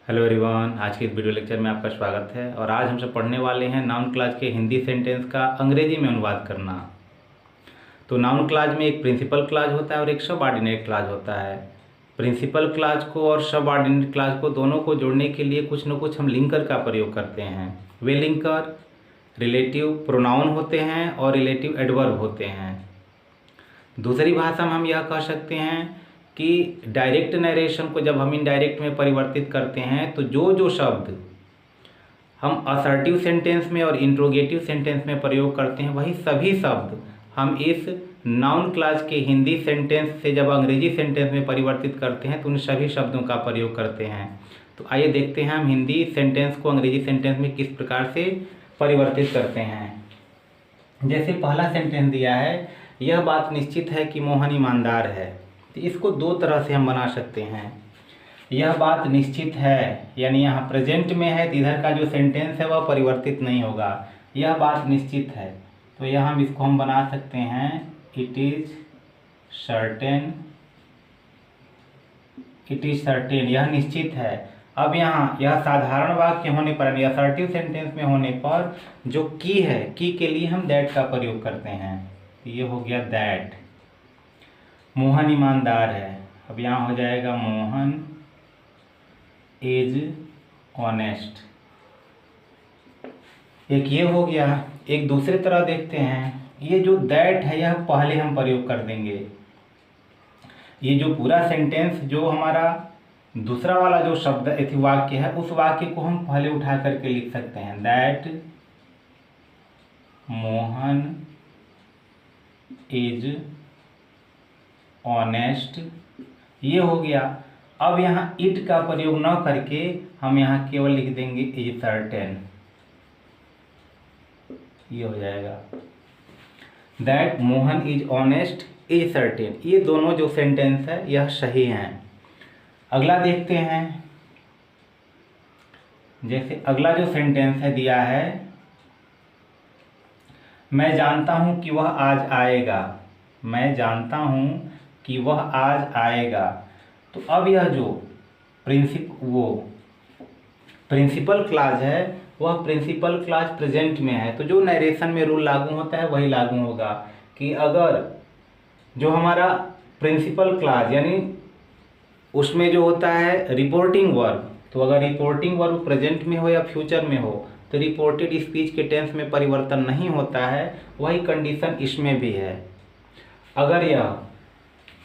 Hello everyone, आज के इस वीडियो लेक्चर में आपका स्वागत है। और आज हम सब पढ़ने वाले हैं नाउन क्लॉज के हिंदी सेंटेंस का अंग्रेजी में अनुवाद करना। तो नाउन क्लॉज में एक प्रिंसिपल क्लॉज होता है और एक सबऑर्डिनेट क्लॉज होता है। प्रिंसिपल क्लॉज को और सबऑर्डिनेट क्लॉज को दोनों को जोड़ने के लिए कुछ न कुछ हम लिंकर का प्रयोग करते हैं। वे लिंकर रिलेटिव प्रोनाउन होते हैं और रिलेटिव एडवर्ब होते हैं। दूसरी भाषा में हम यह कह सकते हैं कि डायरेक्ट नरेशन को जब हम इनडायरेक्ट में परिवर्तित करते हैं तो जो जो शब्द हम असर्टिव सेंटेंस में और इंट्रोगेटिव सेंटेंस में प्रयोग करते हैं वही सभी शब्द हम इस नाउन क्लॉज के हिंदी सेंटेंस से जब अंग्रेजी सेंटेंस में परिवर्तित करते हैं तो उन सभी शब्दों का प्रयोग करते हैं। तो आइए देखते हैं हम हिंदी सेंटेंस को अंग्रेजी सेंटेंस में किस प्रकार से परिवर्तित करते हैं। जैसे पहला सेंटेंस दिया है, यह बात निश्चित है कि मोहन ईमानदार है। तो इसको दो तरह से हम बना सकते हैं। यह बात निश्चित है यानी यहाँ प्रेजेंट में है तो इधर का जो सेंटेंस है वह परिवर्तित नहीं होगा। यह बात निश्चित है तो यह हम इसको हम बना सकते हैं it is certain. It is certain, यह निश्चित है। अब यहाँ यह साधारण वाक्य होने पर यानी असर्टिव सेंटेंस में होने पर जो की है, की के लिए हम दैट का प्रयोग करते हैं। तो ये हो गया दैट। मोहन ईमानदार है, अब यहाँ हो जाएगा मोहन इज ऑनेस्ट। एक ये हो गया। एक दूसरे तरह देखते हैं, ये जो दैट है यह पहले हम प्रयोग कर देंगे। ये जो पूरा सेंटेंस जो हमारा दूसरा वाला जो शब्द वाक्य है उस वाक्य को हम पहले उठा करके लिख सकते हैं। दैट मोहन इज ऑनेस्ट, ये हो गया। अब यहाँ इट का प्रयोग न करके हम यहाँ केवल लिख देंगे इज सर्टेन, ये हो जाएगा। That Mohan is honest is certain, ये दोनों जो सेंटेंस है यह सही हैं। अगला देखते हैं। जैसे अगला जो सेंटेंस है दिया है, मैं जानता हूं कि वह आज आएगा। मैं जानता हूं कि वह आज आएगा। तो अब यह जो प्रिंसिपल क्लॉज है वह प्रिंसिपल क्लॉज प्रेजेंट में है। तो जो नरेशन में रूल लागू होता है वही लागू होगा कि अगर जो हमारा प्रिंसिपल क्लॉज यानी उसमें जो होता है रिपोर्टिंग वर्ब, तो अगर रिपोर्टिंग वर्ब प्रेजेंट में हो या फ्यूचर में हो तो रिपोर्टेड स्पीच के टेंस में परिवर्तन नहीं होता है। वही कंडीशन इसमें भी है। अगर यह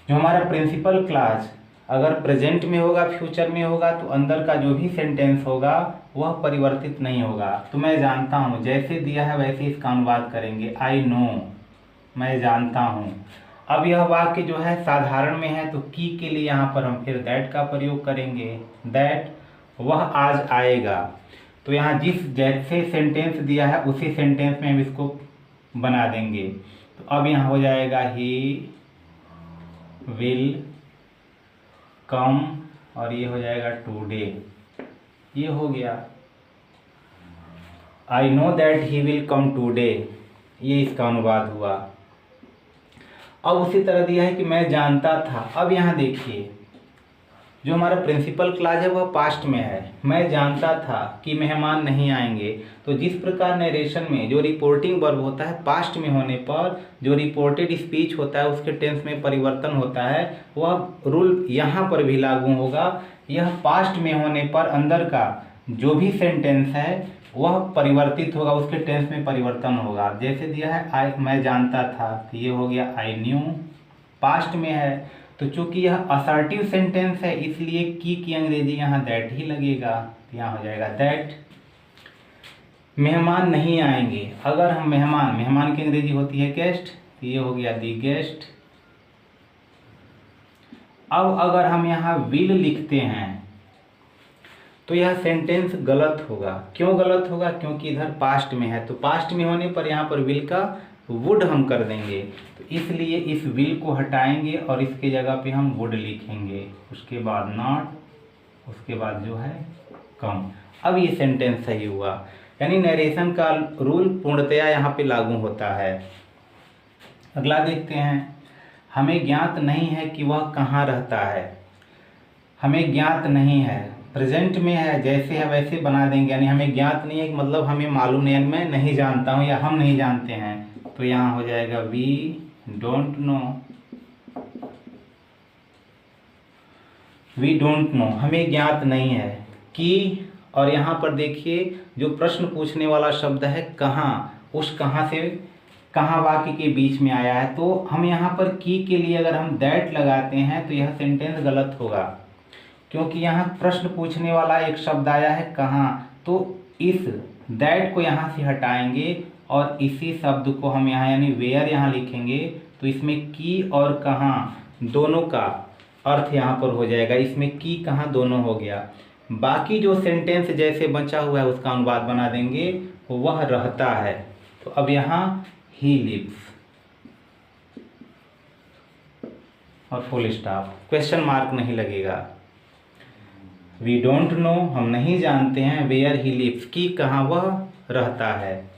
जो हमारा प्रिंसिपल क्लॉज अगर प्रेजेंट में होगा फ्यूचर में होगा तो अंदर का जो भी सेंटेंस होगा वह परिवर्तित नहीं होगा। तो मैं जानता हूँ जैसे दिया है वैसे इसका अनुवाद करेंगे। आई नो, मैं जानता हूँ। अब यह वाक्य जो है साधारण में है तो की के लिए यहाँ पर हम फिर दैट का प्रयोग करेंगे। दैट वह आज आएगा। तो यहाँ जिस जैसे सेंटेंस दिया है उसी सेंटेंस में हम इसको बना देंगे। तो अब यहाँ हो जाएगा ही विल कम और ये हो जाएगा टुडे, ये हो गया। I know that he will come today, ये इसका अनुवाद हुआ। अब उसी तरह दिया है कि मैं जानता था। अब यहाँ देखिए जो हमारा प्रिंसिपल क्लॉज है वह पास्ट में है। मैं जानता था कि मेहमान नहीं आएंगे। तो जिस प्रकार नरेशन में जो रिपोर्टिंग वर्ब होता है पास्ट में होने पर जो रिपोर्टेड स्पीच होता है उसके टेंस में परिवर्तन होता है वह रूल यहाँ पर भी लागू होगा। यह पास्ट में होने पर अंदर का जो भी सेंटेंस है वह परिवर्तित होगा, उसके टेंस में परिवर्तन होगा। जैसे दिया है मैं जानता था, तो ये हो गया आई न्यू। पास्ट में है तो चूंकि यह असर्टिव सेंटेंस है इसलिए की अंग्रेजी यहाँ दैट ही लगेगा। यहाँ हो जाएगा दैट। मेहमान नहीं आएंगे, अगर हम मेहमान की अंग्रेजी होती है गेस्ट, तो ये हो गया दी गेस्ट। अब अगर हम यहाँ विल लिखते हैं तो यह सेंटेंस गलत होगा। क्यों गलत होगा? क्योंकि इधर पास्ट में है। तो पास्ट में होने पर यहाँ पर विल का वुड हम कर देंगे, तो इसलिए इस विल को हटाएंगे और इसके जगह पे हम वुड लिखेंगे। उसके बाद नॉट, उसके बाद जो है कम। अब ये सेंटेंस सही हुआ, यानी नरेशन का रूल पूर्णतया यहाँ पे लागू होता है। अगला देखते हैं। हमें ज्ञात नहीं है कि वह कहाँ रहता है। हमें ज्ञात नहीं है प्रेजेंट में है, जैसे है वैसे बना देंगे, यानी हमें ज्ञात नहीं है कि मतलब हमें मालूम नहीं है, मैं नहीं जानता हूँ या हम नहीं जानते हैं, तो यहाँ हो जाएगा we don't know. We don't know हमें ज्ञात नहीं है कि, और यहाँ पर देखिए जो प्रश्न पूछने वाला शब्द है कहाँ, उस कहाँ से कहाँ वाक्य के बीच में आया है, तो हम यहाँ पर की के लिए अगर हम दैट लगाते हैं तो यह सेंटेंस गलत होगा, क्योंकि यहाँ प्रश्न पूछने वाला एक शब्द आया है कहाँ, तो इस दैट को यहाँ से हटाएंगे और इसी शब्द को हम यहाँ यानी वेयर यहाँ लिखेंगे, तो इसमें की और कहाँ दोनों का अर्थ यहाँ पर हो जाएगा, इसमें की कहाँ दोनों हो गया। बाकी जो सेंटेंस जैसे बचा हुआ है उसका अनुवाद बना देंगे, वह रहता है, तो अब यहाँ ही लिव्स और फुल स्टॉप, क्वेश्चन मार्क नहीं लगेगा। वी डोंट नो हम नहीं जानते हैं, वेयर ही लिव्स की कहाँ वह रहता है।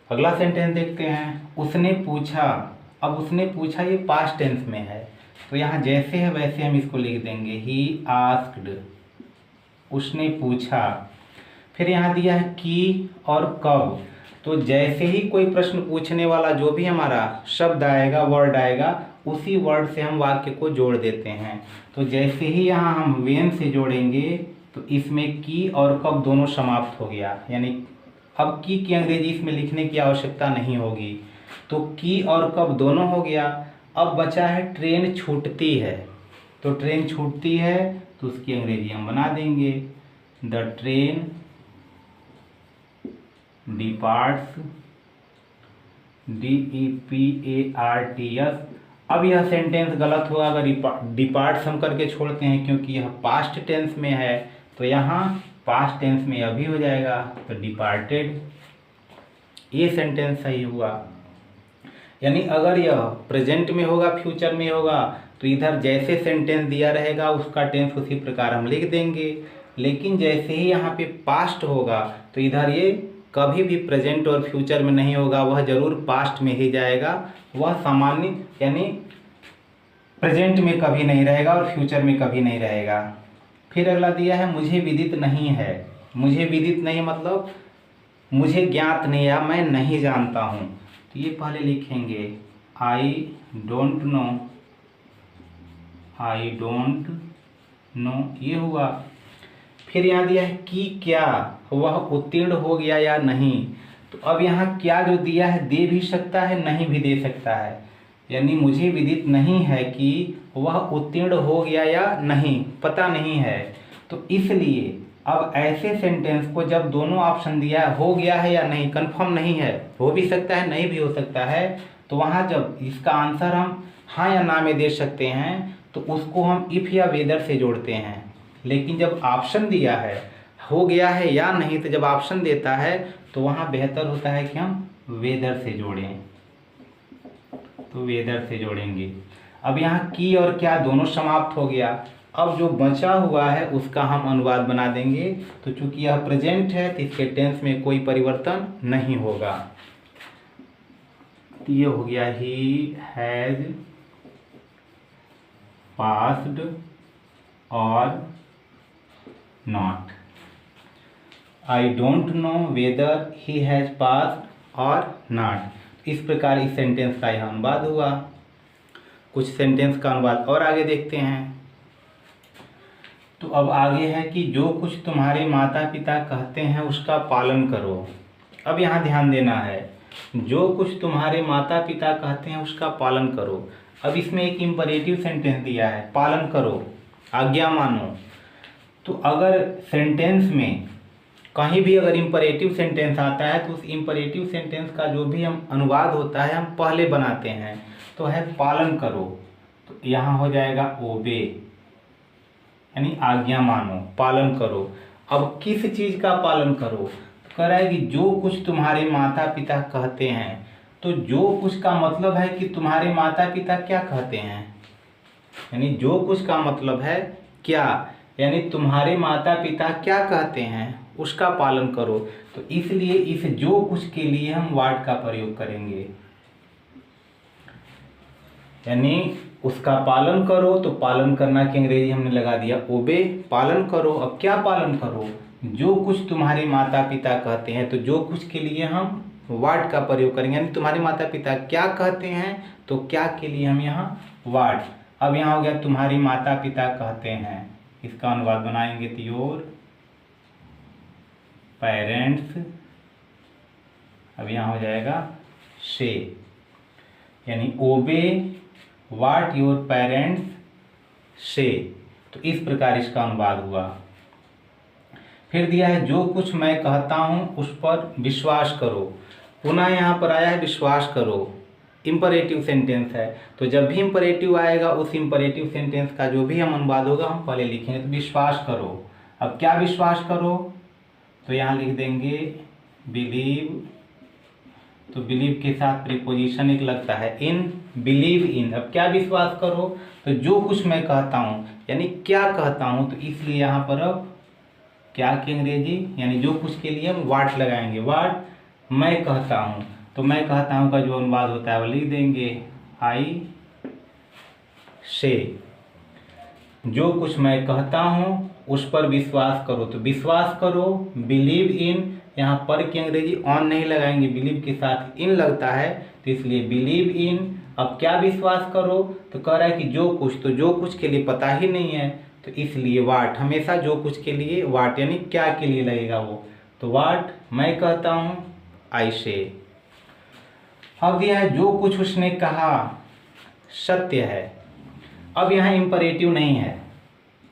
अगला सेंटेंस देखते हैं, उसने पूछा। अब उसने पूछा ये पास्ट टेंस में है, तो यहाँ जैसे है वैसे हम इसको लिख देंगे, ही आस्क्ड, उसने पूछा। फिर यहाँ दिया है की और कब, तो जैसे ही कोई प्रश्न पूछने वाला जो भी हमारा शब्द आएगा, वर्ड आएगा, उसी वर्ड से हम वाक्य को जोड़ देते हैं। तो जैसे ही यहाँ हम वेन से जोड़ेंगे तो इसमें की और कब दोनों समाप्त हो गया, यानी अब की अंग्रेजी इसमें लिखने की आवश्यकता नहीं होगी, तो की और कब दोनों हो गया। अब बचा है ट्रेन छूटती है, तो ट्रेन छूटती है तो उसकी अंग्रेजी हम बना देंगे, द ट्रेन डिपार्ट्स, DEPARTS। अब यह सेंटेंस गलत होगा अगर डिपार्ट्स हम करके छोड़ते हैं, क्योंकि यह पास्ट टेंस में है, तो यहाँ पास्ट टेंस में यह भी हो जाएगा, तो डिपार्टेड, ये सेंटेंस सही हुआ। यानी अगर यह प्रेजेंट में होगा, फ्यूचर में होगा, तो इधर जैसे सेंटेंस दिया रहेगा उसका टेंस उसी प्रकार हम लिख देंगे, लेकिन जैसे ही यहाँ पे पास्ट होगा तो इधर ये कभी भी प्रेजेंट और फ्यूचर में नहीं होगा, वह जरूर पास्ट में ही जाएगा, वह सामान्य यानी प्रेजेंट में कभी नहीं रहेगा और फ्यूचर में कभी नहीं रहेगा। फिर अगला दिया है मुझे विदित नहीं है। मुझे विदित नहीं मतलब मुझे ज्ञात नहीं है, मैं नहीं जानता हूँ, तो ये पहले लिखेंगे I don't know, I don't know, ये हुआ। फिर यहाँ दिया है कि क्या वह उत्तीर्ण हो गया या नहीं, तो अब यहाँ क्या जो दिया है दे भी सकता है, नहीं भी दे सकता है, यानी मुझे विदित नहीं है कि वह उत्तीर्ण हो गया या नहीं, पता नहीं है। तो इसलिए अब ऐसे सेंटेंस को जब दोनों ऑप्शन दिया है, हो गया है या नहीं, कंफर्म नहीं है, हो भी सकता है नहीं भी हो सकता है, तो वहाँ जब इसका आंसर हम हाँ या ना में दे सकते हैं तो उसको हम इफ या वेदर से जोड़ते हैं। लेकिन जब ऑप्शन दिया है हो गया है या नहीं, तो जब ऑप्शन देता है तो वहाँ बेहतर होता है कि हम वेदर से जोड़ें, तो वेदर से जोड़ेंगे। अब यहाँ की और क्या दोनों समाप्त हो गया, अब जो बचा हुआ है उसका हम अनुवाद बना देंगे। तो चूंकि यह प्रेजेंट है तो इसके टेंस में कोई परिवर्तन नहीं होगा, तो ये हो गया ही हैज पास्ड और not. I don't know whether he has passed और नॉट। इस प्रकार इस सेंटेंस का यह अनुवाद हुआ। कुछ सेंटेंस का अनुवाद और आगे देखते हैं। तो अब आगे है कि जो कुछ तुम्हारे माता पिता कहते हैं उसका पालन करो। अब यहाँ ध्यान देना है, जो कुछ तुम्हारे माता पिता कहते हैं उसका पालन करो। अब इसमें एक इम्परेटिव सेंटेंस दिया है, पालन करो, आज्ञा मानो। तो अगर सेंटेंस में कहीं भी अगर इम्परेटिव सेंटेंस आता है तो उस इम्परेटिव सेंटेंस का जो भी हम अनुवाद होता है हम पहले बनाते हैं, तो है पालन करो, तो यहाँ हो जाएगा ओबे, यानी आज्ञा मानो, पालन करो। अब किस चीज़ का पालन करो, तो कह रहा है कि जो कुछ तुम्हारे माता पिता कहते हैं, तो जो कुछ का मतलब है कि तुम्हारे माता पिता क्या कहते हैं, यानी जो कुछ का मतलब है क्या, यानी तुम्हारे माता पिता क्या कहते हैं उसका पालन करो। तो इसलिए इस जो कुछ के लिए हम वाट का प्रयोग करेंगे, यानी उसका पालन करो, तो पालन करना की अंग्रेजी हमने लगा दिया ओबे, पालन करो। अब क्या पालन करो? जो कुछ तुम्हारे माता पिता कहते हैं, तो जो कुछ के लिए हम वाट का प्रयोग करेंगे, यानी तुम्हारे माता पिता क्या कहते हैं, तो क्या के लिए हम यहाँ वाट। अब यहाँ हो गया तुम्हारी माता पिता कहते हैं, इसका अनुवाद बनाएंगे तो योर पेरेंट्स। अब यहाँ हो जाएगा से, यानी ओबे वाट योर पेरेंट्स से। तो इस प्रकार इसका अनुवाद हुआ। फिर दिया है जो कुछ मैं कहता हूँ उस पर विश्वास करो। पुनः यहाँ पर आया है विश्वास करो, इम्परेटिव सेंटेंस है। तो जब भी इम्परेटिव आएगा उस इम्परेटिव सेंटेंस का जो भी हम अनुवाद होगा हम पहले लिखेंगे। तो विश्वास करो, अब क्या विश्वास करो, तो यहाँ लिख देंगे बिलीव। तो बिलीव के साथ प्रीपोजिशन एक लगता है इन, बिलीव इन। अब क्या विश्वास करो, तो जो कुछ मैं कहता हूँ, यानी क्या कहता हूँ, तो इसलिए यहाँ पर अब क्या की अंग्रेजी, यानी जो कुछ के लिए हम वाट लगाएंगे। वाट मैं कहता हूँ, तो मैं कहता हूँ का जो अनुवाद होता है वो लिख देंगे आई से। जो कुछ मैं कहता हूँ उस पर विश्वास करो, तो विश्वास करो बिलीव इन। यहाँ पर की अंग्रेजी ऑन नहीं लगाएंगे, बिलीव के साथ इन लगता है, तो इसलिए बिलीव इन। अब क्या विश्वास करो, तो कह रहा है कि जो कुछ, तो जो कुछ के लिए पता ही नहीं है, तो इसलिए वाट, हमेशा जो कुछ के लिए वाट, यानी क्या के लिए लगेगा वो। तो वाट मैं कहता हूँ आई से। अब दिया है जो कुछ उसने कहा सत्य है। अब यहाँ इम्परेटिव नहीं है,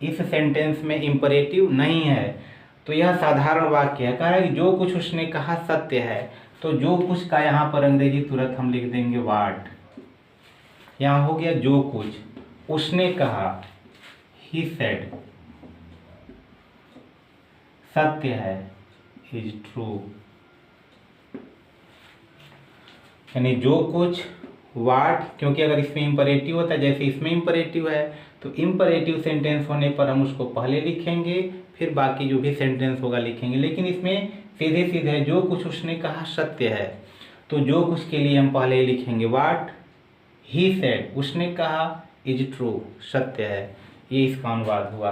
इस सेंटेंस में इम्परेटिव नहीं है, तो यह साधारण वाक्य है। कह रहा है कि जो कुछ उसने कहा सत्य है, तो जो कुछ का यहाँ पर अंग्रेजी तुरंत हम लिख देंगे वाट। यहाँ हो गया जो कुछ उसने कहा, ही सेड, सत्य है, इज ट्रू। यानी जो कुछ वाट, क्योंकि अगर इसमें इम्परेटिव होता है, जैसे इसमें इम्परेटिव है, तो इम्परेटिव सेंटेंस होने पर हम उसको पहले लिखेंगे, फिर बाकी जो भी सेंटेंस होगा लिखेंगे। लेकिन इसमें सीधे सीधे जो कुछ उसने कहा सत्य है, तो जो कुछ के लिए हम पहले लिखेंगे वाट। ही सेड उसने कहा, इज ट्रू सत्य है। ये इसका अनुवाद हुआ।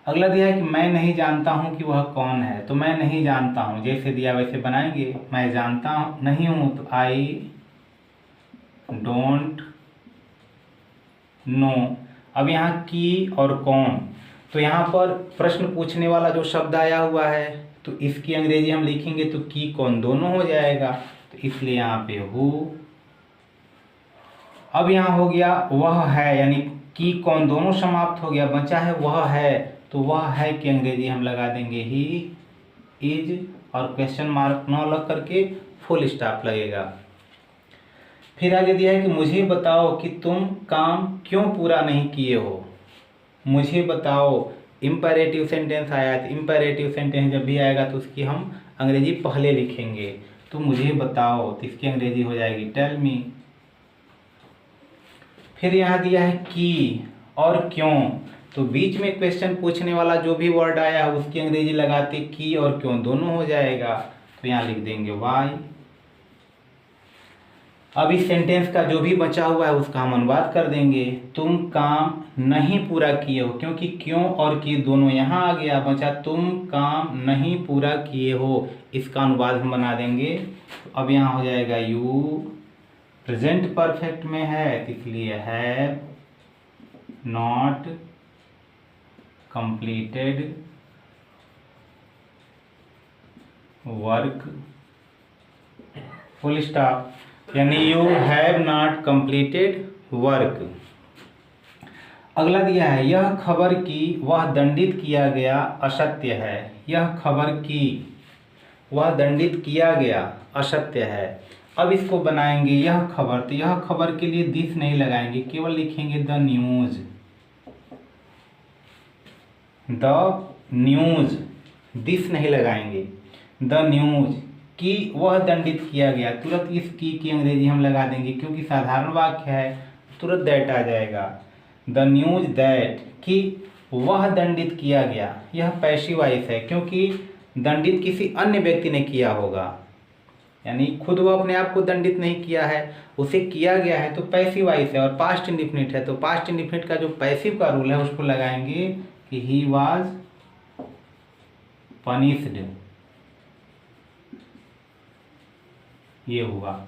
अगला दिया है कि मैं नहीं जानता हूँ कि वह कौन है। तो मैं नहीं जानता हूँ, जैसे दिया वैसे बनाएंगे। मैं जानता हूँ नहीं हूँ, तो आई डोंट नो। अब यहाँ की और कौन, तो यहाँ पर प्रश्न पूछने वाला जो शब्द आया हुआ है, तो इसकी अंग्रेजी हम लिखेंगे तो की कौन दोनों हो जाएगा, तो इसलिए यहाँ पे हु। अब यहाँ हो गया वह है, यानी की कौन दोनों समाप्त हो गया, बचा है वह है, तो वह है की अंग्रेजी हम लगा देंगे ही इज, और क्वेश्चन मार्क न लग करके फुल स्टॉप लगेगा। फिर आगे दिया है कि मुझे बताओ कि तुम काम क्यों पूरा नहीं किए हो। मुझे बताओ, इम्पेरेटिव सेंटेंस आया है, तो इम्पेरेटिव सेंटेंस जब भी आएगा तो उसकी हम अंग्रेजी पहले लिखेंगे। तो मुझे बताओ, तो इसकी अंग्रेजी हो जाएगी टेल मी। फिर यहाँ दिया है कि और क्यों, तो बीच में क्वेश्चन पूछने वाला जो भी वर्ड आया है उसकी अंग्रेजी लगाते की और क्यों दोनों हो जाएगा, तो यहाँ लिख देंगे वाई। अब इस सेंटेंस का जो भी बचा हुआ है उसका हम अनुवाद कर देंगे। तुम काम नहीं पूरा किए हो, क्योंकि क्यों और की दोनों यहाँ आ गया, बचा तुम काम नहीं पूरा किए हो, इसका अनुवाद हम बना देंगे। अब यहाँ हो जाएगा यू, प्रेजेंट परफेक्ट में है इसलिए have not completed work, full stop, यानी you have not completed work. अगला दिया है यह खबर की वह दंडित किया गया असत्य है। यह खबर की वह दंडित किया गया असत्य है। अब इसको बनाएंगे यह खबर, तो यह खबर के लिए दिस नहीं लगाएंगे, केवल लिखेंगे the news. The news, this नहीं लगाएंगे, द न्यूज कि वह दंडित किया गया, तुरंत इस की अंग्रेजी हम लगा देंगे, क्योंकि साधारण वाक्य है तुरंत दैट आ जाएगा। द न्यूज दैट कि वह दंडित किया गया, यह पैसिव वॉइस है क्योंकि दंडित किसी अन्य व्यक्ति ने किया होगा, यानी खुद वो अपने आप को दंडित नहीं किया है, उसे किया गया है, तो पैसिव वॉइस है और पास्ट इंडिफिनिट है, तो पास्ट इंडिफिनिट का जो पैसिव का रूल है उसको लगाएंगे कि ही वाज पनिश्ड, ये हुआ।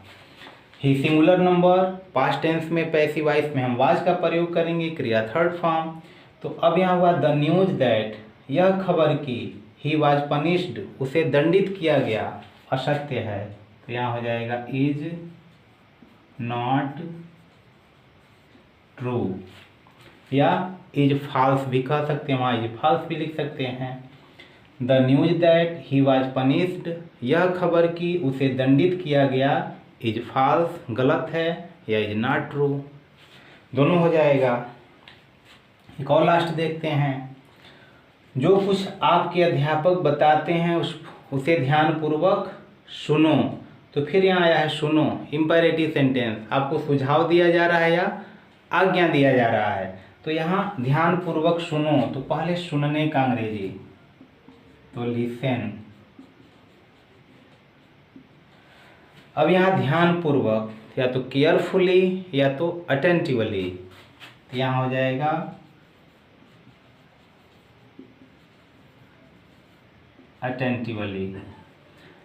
ही सिंगुलर नंबर, पास्ट टेंस में पैसिव वॉइस में हम वाज का प्रयोग करेंगे, क्रिया थर्ड फॉर्म। तो अब यहाँ हुआ द न्यूज दैट, यह खबर की, ही वाज पनिश्ड, उसे दंडित किया गया, असत्य है, तो यहाँ हो जाएगा इज नॉट ट्रू, या इज फॉल्स भी कह सकते हैं, वहाँ इज फॉल्स भी लिख सकते हैं। The news that he was punished, यह खबर की उसे दंडित किया गया, इज फॉल्स गलत है, या इज नॉट ट्रू, दोनों हो जाएगा। एक और लास्ट देखते हैं, जो कुछ आपके अध्यापक बताते हैं उसे ध्यानपूर्वक सुनो। तो फिर यहाँ आया है सुनो, इम्पेरेटिव सेंटेंस, आपको सुझाव दिया जा रहा है या आज्ञा दिया जा रहा है, तो यहाँ ध्यानपूर्वक सुनो, तो पहले सुनने का अंग्रेजी तो लिसन। अब यहाँ ध्यानपूर्वक या तो केयरफुली या तो अटेंटिवली, यहाँ हो जाएगा अटेंटिवली,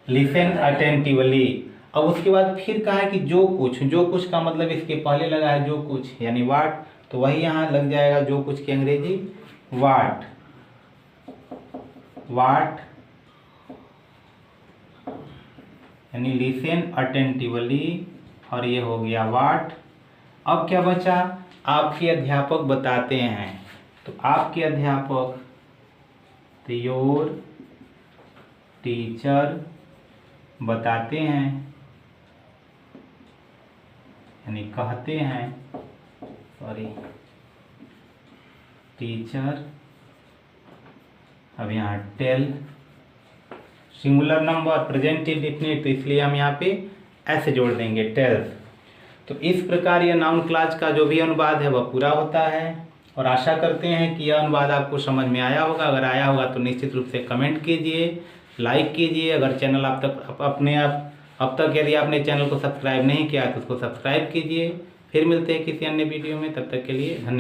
लिसन अटेंटिवली। अब उसके बाद फिर कहा है कि जो कुछ का मतलब इसके पहले लगा है जो कुछ, यानी वाट, तो वही यहाँ लग जाएगा जो कुछ की अंग्रेजी वाट, वाट यानी लिसन अटेंटिवली, और ये हो गया वाट। अब क्या बचा, आपके अध्यापक बताते हैं, तो आपके अध्यापक, तो योर टीचर बताते हैं, यानी कहते हैं, सॉरी टीचर, अब यहाँ tell, singular number present indefinite, तो इसलिए हम यहाँ पे ऐसे जोड़ देंगे टेल्स। तो इस प्रकार यह नाउन क्लॉज का जो भी अनुवाद है वह पूरा होता है, और आशा करते हैं कि यह अनुवाद आपको समझ में आया होगा। अगर आया होगा तो निश्चित रूप से कमेंट कीजिए, लाइक कीजिए। अगर चैनल अब तक यदि आपने चैनल को सब्सक्राइब नहीं किया तो उसको सब्सक्राइब कीजिए। फिर मिलते हैं किसी अन्य वीडियो में, तब तक के लिए धन्यवाद।